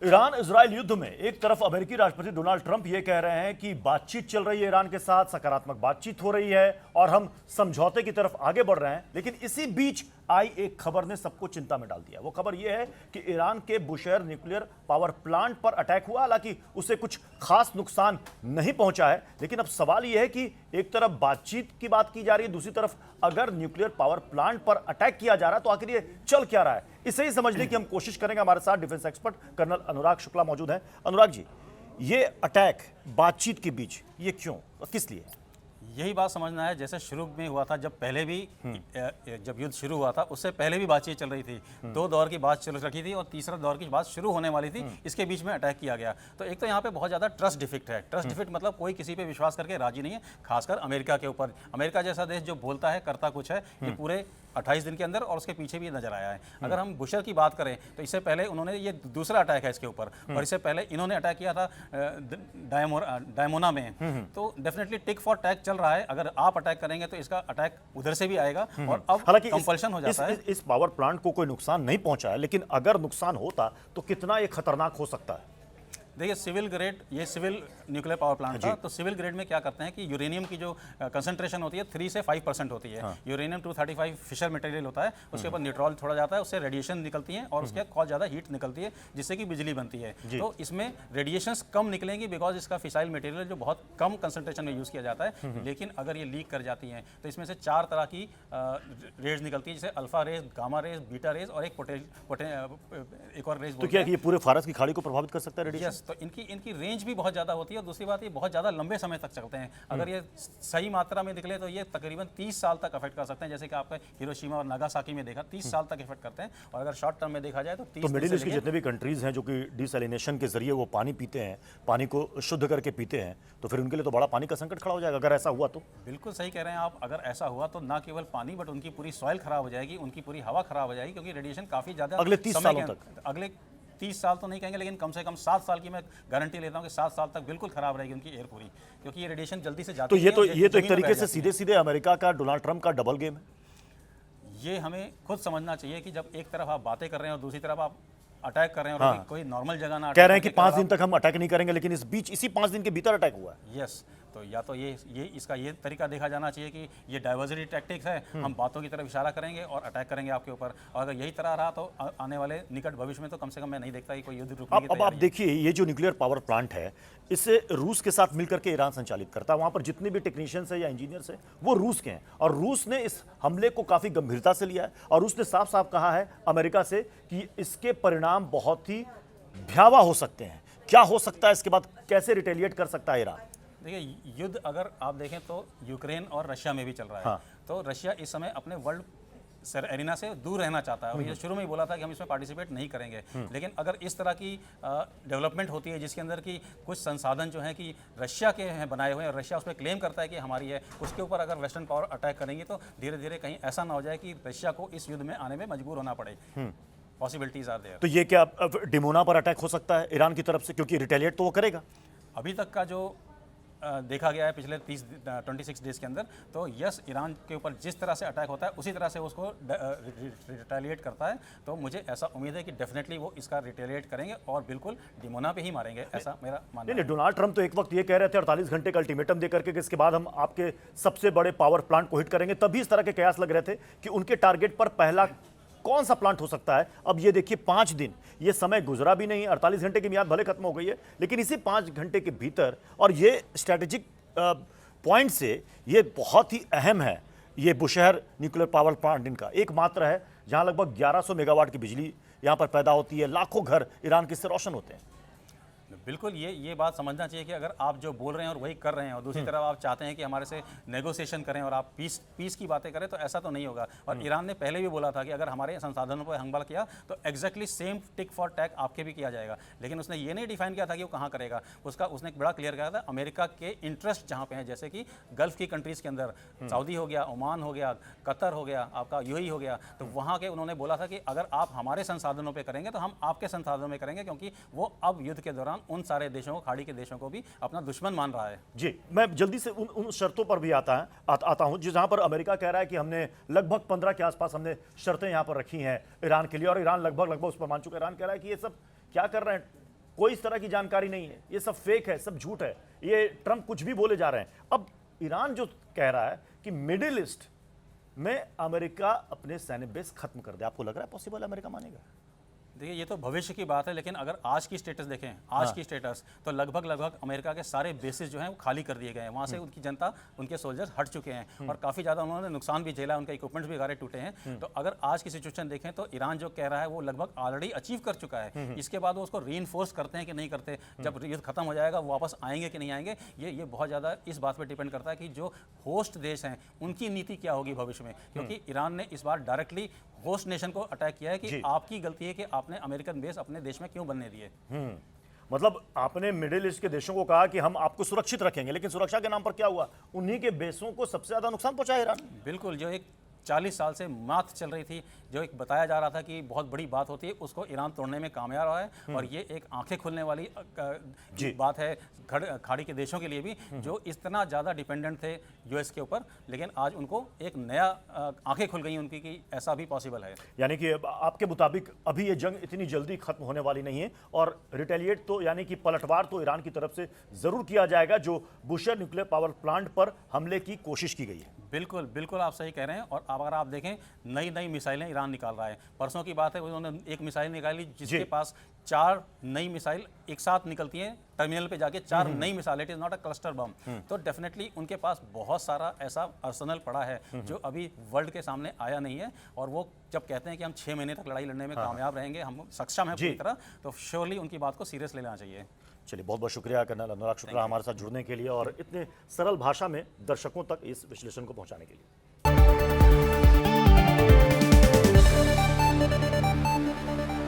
Iran Israel युद्ध में एक तरफ अमेरिकी राष्ट्रपति डोनाल्ड ट्रंप ये कह रहे हैं कि बातचीत चल रही है ईरान के साथ, सकारात्मक बातचीत हो रही है और हम समझौते की तरफ आगे बढ़ रहे हैं। लेकिन इसी बीच आई एक खबर ने सबको चिंता में डाल दिया। वो खबर यह है कि ईरान के बुशेहर न्यूक्लियर पावर प्लांट पर अटैक हुआ। हालांकि उसे कुछ खास नुकसान नहीं पहुंचा है, लेकिन अब सवाल यह है कि एक तरफ बातचीत की बात की जा रही है, दूसरी तरफ अगर न्यूक्लियर पावर प्लांट पर अटैक किया जा रहा है तो आखिर ये चल क्या रहा है, इसे ही समझने की हम कोशिश करेंगे। हमारे साथ डिफेंस एक्सपर्ट कर्नल अनुराग शुक्ला मौजूद हैं। अनुराग जी, ये अटैक बातचीत के बीच ये क्यों और किस लिए? यही बात समझना है, जैसे शुरू में हुआ था, जब पहले भी जब युद्ध शुरू हुआ था उससे पहले भी बातचीत चल रही थी। दो दौर की बात चल रही थी और तीसरा दौर की बात शुरू होने वाली थी, इसके बीच में अटैक किया गया। तो एक तो यहाँ पे बहुत ज़्यादा ट्रस्ट डिफिक्ट है। ट्रस्ट डिफिक्ट मतलब कोई किसी पे विश्वास करके राजी नहीं है, खासकर अमेरिका के ऊपर। अमेरिका जैसा देश जो बोलता है करता कुछ है, ये पूरे 28 दिन के अंदर और उसके पीछे भी नजर आया है। अगर हम बुशर की बात करें तो इससे पहले उन्होंने, ये दूसरा अटैक है इसके ऊपर, और इससे पहले इन्होंने अटैक किया था डायमोना में। तो डेफिनेटली टिक फॉर टैक चल रहा है। अगर आप अटैक करेंगे तो इसका अटैक उधर से भी आएगा और अब कंपल्शन हो जाता है। इस पावर प्लांट को कोई नुकसान नहीं पहुंचा है, लेकिन अगर नुकसान होता तो कितना ये खतरनाक हो सकता है? देखिए, सिविल ग्रेड, ये सिविल न्यूक्लियर पावर प्लांट था। तो सिविल ग्रेड में क्या करते हैं कि यूरेनियम की जो कंसंट्रेशन होती है 3 से 5% होती है। यूरेनियम 235 फिशर मटेरियल होता है, उसके ऊपर न्यूट्रॉन छोड़ा जाता है, उससे रेडिएशन निकलती है और उसके बहुत ज़्यादा हीट निकलती है, जिससे कि बिजली बनती है। तो इसमें रेडिएशंस कम निकलेंगी बिकॉज इसका फिसाइल मटेरियल जो बहुत कम कंसंट्रेशन में यूज़ किया जाता है। लेकिन अगर ये लीक कर जाती हैं तो इसमें से 4 तरह की रेज निकलती है, जैसे alpha rays, gamma rays, beta rays और एक और रेज। तो क्या ये पूरे फारस की खाड़ी को प्रभावित कर सकता है रेडिएशन? तो इनकी रेंज भी बहुत ज़्यादा होती है और दूसरी बात ये बहुत ज़्यादा लंबे समय तक चलते हैं। अगर ये सही मात्रा में निकले तो ये तकरीबन 30 साल तक अफेक्ट कर सकते हैं, जैसे कि आपका हिरोशिमा और नागासाकी में देखा 30 साल तक इफेक्ट करते हैं। और अगर शॉर्ट टर्म में देखा जाए तो 30। तो मिडिल ईस्ट की जितने भी कंट्रीज हैं जो कि डिसैलिनेशन के जरिए वो पानी पीते हैं, पानी को शुद्ध करके पीते हैं, तो फिर उनके लिए तो बड़ा पानी का संकट खड़ा हो जाएगा अगर ऐसा हुआ तो। बिल्कुल सही कह रहे हैं आप। अगर ऐसा हुआ तो ना केवल पानी बट उनकी पूरी सॉइल खराब हो जाएगी, उनकी पूरी हवा खराब हो जाएगी, क्योंकि रेडिएशन काफ़ी ज़्यादा अगले 30 सालों तक, अगले 30 साल तो नहीं कहेंगे, लेकिन कम से कम 7 साल की मैं गारंटी लेता हूं कि 7 साल तक बिल्कुल खराब रहेगी उनकी एयर पूरी, क्योंकि ये रेडिएशन जल्दी से जाती है। तो ये तो एक तरीके से सीधे सीधे अमेरिका का, डोनाल्ड ट्रंप का डबल गेम है। ये हमें खुद समझना चाहिए कि जब एक तरफ आप बातें कर रहे हैं और दूसरी तरफ आप अटैक कर रहे हैं, और कोई नॉर्मल जगह ना कह रहे हैं कि 5 दिन तक हम अटैक नहीं करेंगे, लेकिन इसी 5 दिन के भीतर अटैक हुआ है। यस, तो या तो ये इसका ये तरीका देखा जाना चाहिए कि ये डाइवर्सिटी टैक्टिक्स है, हम बातों की तरफ इशारा करेंगे और अटैक करेंगे आपके ऊपर। और अगर यही तरह रहा तो आने वाले निकट भविष्य में तो कम से कम मैं नहीं देखता कि कोई युद्ध रुकने की तैयारी है। अब आप देखिए, ये जो न्यूक्लियर पावर प्लांट है, इसे रूस के साथ मिलकर के ईरान संचालित करता है। वहां पर जितने भी टेक्नीशियंस हैं या इंजीनियर्स हैं वो रूस के हैं, और रूस ने इस हमले को काफी गंभीरता से लिया है और उसने साफ साफ कहा है अमेरिका से कि इसके परिणाम बहुत ही भयावह हो सकते हैं। क्या हो सकता है इसके बाद, कैसे रिटेलिएट कर सकता है ईरान? देखिए, युद्ध अगर आप देखें तो यूक्रेन और रशिया में भी चल रहा है। तो रशिया इस समय अपने वर्ल्ड एरिना से दूर रहना चाहता है और ये शुरू में ही बोला था कि हम इसमें पार्टिसिपेट नहीं करेंगे। लेकिन अगर इस तरह की डेवलपमेंट होती है जिसके अंदर की कुछ संसाधन जो हैं कि रशिया के हैं बनाए हुए हैं और रशिया उस पर क्लेम करता है कि हमारी है, उसके ऊपर अगर वेस्टर्न पावर अटैक करेंगे तो धीरे धीरे कहीं ऐसा ना हो जाए कि रशिया को इस युद्ध में आने में मजबूर होना पड़े। Possibilities are there. तो ये क्या डिमोना पर अटैक हो सकता है ईरान की तरफ से, क्योंकि रिटेलिएट तो वो करेगा? अभी तक का जो देखा गया है पिछले 26 डेज के अंदर, तो यस, ईरान के ऊपर जिस तरह से अटैक होता है उसी तरह से उसको रिटेलिएट करता है। तो मुझे ऐसा उम्मीद है कि डेफिनेटली वो इसका रिटेलिएट करेंगे और बिल्कुल डिमोना पे ही मारेंगे, ऐसा मेरा मानना है। डोनाल्ड ट्रंप तो एक वक्त ये कह रहे थे 48 घंटे का अल्टीमेटम देकर के कि इसके बाद हम आपके सबसे बड़े पावर प्लांट को हिट करेंगे। तभी इस तरह के कयास लग रहे थे कि उनके टारगेट पर पहला कौन सा प्लांट हो सकता है। अब ये देखिए 5 दिन, ये समय गुजरा भी नहीं, 48 घंटे की मियाद भले खत्म हो गई है, लेकिन इसी 5 घंटे के भीतर, और ये स्ट्रैटेजिक पॉइंट से ये बहुत ही अहम है। ये बुशहर न्यूक्लियर पावर प्लांट इनका एकमात्र है जहां लगभग 1100 मेगावाट की बिजली यहां पर पैदा होती है, लाखों घर ईरान के इससे रोशन होते हैं। बिल्कुल, ये बात समझना चाहिए कि अगर आप जो बोल रहे हैं और वही कर रहे हैं और दूसरी तरफ आप चाहते हैं कि हमारे से नेगोशिएशन करें और आप पीस की बातें करें, तो ऐसा तो नहीं होगा। और ईरान ने पहले भी बोला था कि अगर हमारे संसाधनों पर हमला किया तो एग्जैक्टली सेम टिक फॉर टैक आपके भी किया जाएगा। लेकिन उसने ये नहीं डिफाइन किया था कि वो कहाँ करेगा। उसने एक बड़ा क्लियर किया था, अमेरिका के इंटरेस्ट जहाँ पे हैं, जैसे कि गल्फ की कंट्रीज़ के अंदर सऊदी हो गया, ओमान हो गया, कतर हो गया, आपका यूएई हो गया, तो वहाँ के उन्होंने बोला था कि अगर आप हमारे संसाधनों पर करेंगे तो हम आपके संसाधनों में करेंगे, क्योंकि वो अब युद्ध के दौरान उन सारे देशों को, खाड़ी के देशों को भी अपना दुश्मन मान रहा है। जी, मैं जल्दी से उन शर्तों पर भी आता हूं जहां पर अमेरिका कह रहा है कि हमने लगभग 15 के आसपास हमने शर्तें यहां पर रखी हैं ईरान के लिए, और ईरान लगभग उस पर मान चुका है। ईरान कह रहा है कि ये सब क्या कर रहे हैं, कोई इस तरह की जानकारी नहीं है, ये सब फेक है, सब झूठ है, ये ट्रंप कुछ भी बोले जा रहे हैं। अब ईरान जो कह रहा है कि मिडिल ईस्ट में अमेरिका अपने सैन्य बेस खत्म कर दे, आपको लग रहा है पॉसिबल अमेरिका मानेगा? देखिए ये तो भविष्य की बात है, लेकिन अगर आज की स्टेटस देखें, आज की स्टेटस तो लगभग अमेरिका के सारे बेसिस जो हैं वो खाली कर दिए गए हैं। वहाँ से उनकी जनता, उनके सोल्जर्स हट चुके हैं और काफ़ी ज़्यादा उन्होंने नुकसान भी झेला, उनके इक्विपमेंट्स भी गारे टूटे हैं। तो अगर आज की सिचुएशन देखें तो ईरान जो कह रहा है वो लगभग ऑलरेडी अचीव कर चुका है। इसके बाद वो उसको रीइंफोर्स करते हैं कि नहीं करते, जब युद्ध खत्म हो जाएगा वो वापस आएंगे कि नहीं आएंगे, ये बहुत ज़्यादा इस बात पर डिपेंड करता है कि जो होस्ट देश हैं उनकी नीति क्या होगी भविष्य में। क्योंकि ईरान ने इस बार डायरेक्टली होस्ट नेशन को अटैक किया है कि आपकी गलती है कि आपने अमेरिकन बेस अपने देश में क्यों बनने दिए। मतलब आपने मिडिल ईस्ट के देशों को कहा कि हम आपको सुरक्षित रखेंगे, लेकिन सुरक्षा के नाम पर क्या हुआ? उन्हीं के बेसों को सबसे ज्यादा नुकसान पहुंचाया ईरान ने। बिल्कुल, जो एक 40 साल से मात चल रही थी, जो एक बताया जा रहा था कि बहुत बड़ी बात होती है, उसको ईरान तोड़ने में कामयाब रहा है। और ये एक आंखें खुलने वाली बात है खाड़ी के देशों के लिए भी, जो इतना ज़्यादा डिपेंडेंट थे यूएस के ऊपर, लेकिन आज उनको एक नया आंखें खुल गई उनकी कि ऐसा भी पॉसिबल है। यानी कि आपके मुताबिक अभी ये जंग इतनी जल्दी खत्म होने वाली नहीं है और रिटेलिएट तो यानी कि पलटवार तो ईरान की तरफ से जरूर किया जाएगा, जो बुशर न्यूक्लियर पावर प्लांट पर हमले की कोशिश की गई है। बिल्कुल बिल्कुल, आप सही कह रहे हैं। और अगर आप देखें, नई नई मिसाइलें ईरान निकाल रहा है। परसों की बात है, उन्होंने एक मिसाइल निकाली जिसके पास 4 नई मिसाइल एक साथ निकलती हैं टर्मिनल पे जाके, 4 नई missile. It is not a cluster bomb. तो डेफिनेटली उनके पास बहुत सारा ऐसा अर्सनल पड़ा है जो अभी वर्ल्ड के सामने आया नहीं है। और वो जब कहते हैं कि हम 6 महीने तक लड़ाई लड़ने में कामयाब रहेंगे, हम सक्षम हैं पूरी तरह, तो श्योरली उनकी बात को सीरियस लेना चाहिए। चलिए, बहुत बहुत शुक्रिया कर्नल अनुराग शुक्ला हमारे साथ जुड़ने के लिए और इतने सरल भाषा में दर्शकों तक इस विश्लेषण को पहुंचाने के लिए।